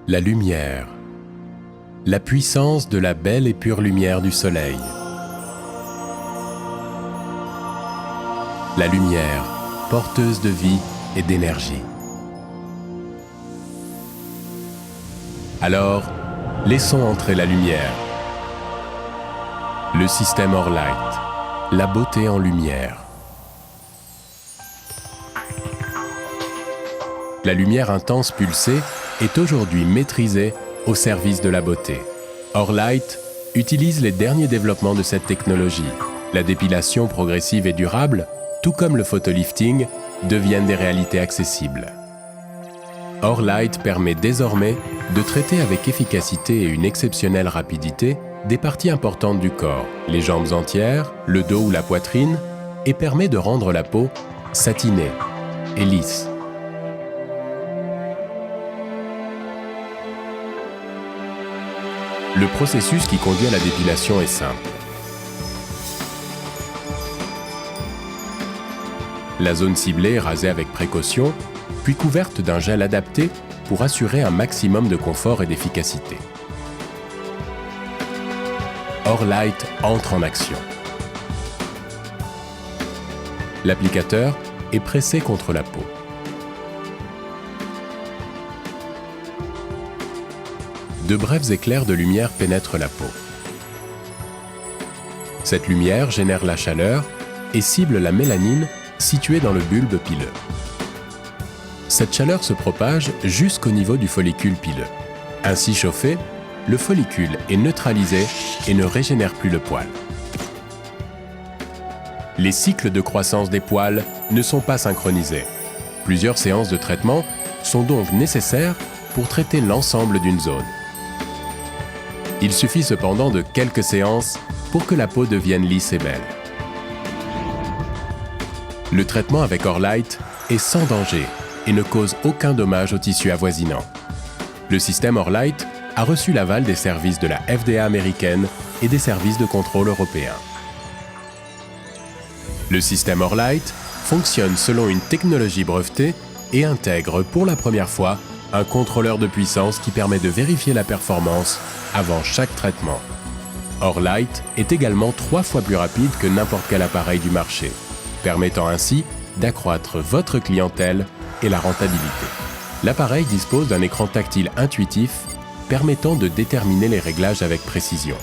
La lumière. La puissance de la belle et pure lumière du soleil. La lumière, porteuse de vie et d'énergie. Alors, laissons entrer la lumière. Le système Orlight, la beauté en lumière. La lumière intense pulsée est aujourd'hui maîtrisée au service de la beauté. Orlight utilise les derniers développements de cette technologie. La dépilation progressive et durable, tout comme le photolifting, deviennent des réalités accessibles. Orlight permet désormais de traiter avec efficacité et une exceptionnelle rapidité des parties importantes du corps, les jambes entières, le dos ou la poitrine, et permet de rendre la peau satinée et lisse. Le processus qui conduit à la dépilation est simple. La zone ciblée est rasée avec précaution, puis couverte d'un gel adapté pour assurer un maximum de confort et d'efficacité. Orlight entre en action. L'applicateur est pressé contre la peau. De brefs éclairs de lumière pénètrent la peau. Cette lumière génère la chaleur et cible la mélanine située dans le bulbe pileux. Cette chaleur se propage jusqu'au niveau du follicule pileux. Ainsi chauffé, le follicule est neutralisé et ne régénère plus le poil. Les cycles de croissance des poils ne sont pas synchronisés. Plusieurs séances de traitement sont donc nécessaires pour traiter l'ensemble d'une zone. Il suffit cependant de quelques séances pour que la peau devienne lisse et belle. Le traitement avec Orlight est sans danger et ne cause aucun dommage aux tissus avoisinants. Le système Orlight a reçu l'aval des services de la FDA américaine et des services de contrôle européens. Le système Orlight fonctionne selon une technologie brevetée et intègre pour la première fois un contrôleur de puissance qui permet de vérifier la performance avant chaque traitement. Orlight est également 3 fois plus rapide que n'importe quel appareil du marché, permettant ainsi d'accroître votre clientèle et la rentabilité. L'appareil dispose d'un écran tactile intuitif permettant de déterminer les réglages avec précision.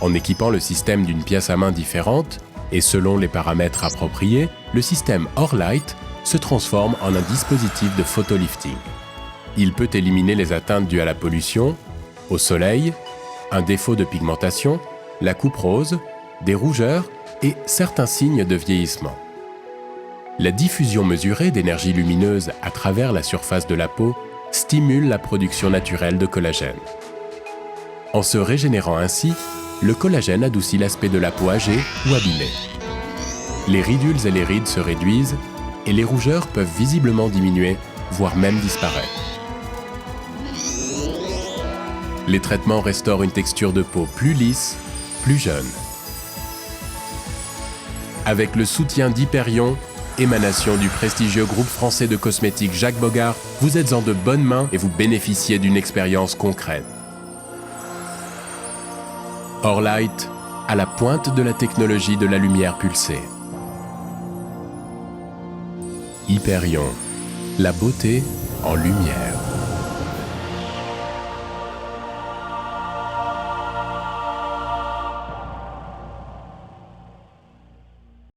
En équipant le système d'une pièce à main différente et selon les paramètres appropriés, le système Orlight se transforme en un dispositif de photolifting. Il peut éliminer les atteintes dues à la pollution, au soleil, un défaut de pigmentation, la coupe rose, des rougeurs et certains signes de vieillissement. La diffusion mesurée d'énergie lumineuse à travers la surface de la peau stimule la production naturelle de collagène. En se régénérant ainsi, le collagène adoucit l'aspect de la peau âgée ou abîmée. Les ridules et les rides se réduisent et les rougeurs peuvent visiblement diminuer, voire même disparaître. Les traitements restaurent une texture de peau plus lisse, plus jeune. Avec le soutien d'Hyperion, émanation du prestigieux groupe français de cosmétiques Jacques Bogart, vous êtes en de bonnes mains et vous bénéficiez d'une expérience concrète. Orlight, à la pointe de la technologie de la lumière pulsée. Hyperion, la beauté en lumière.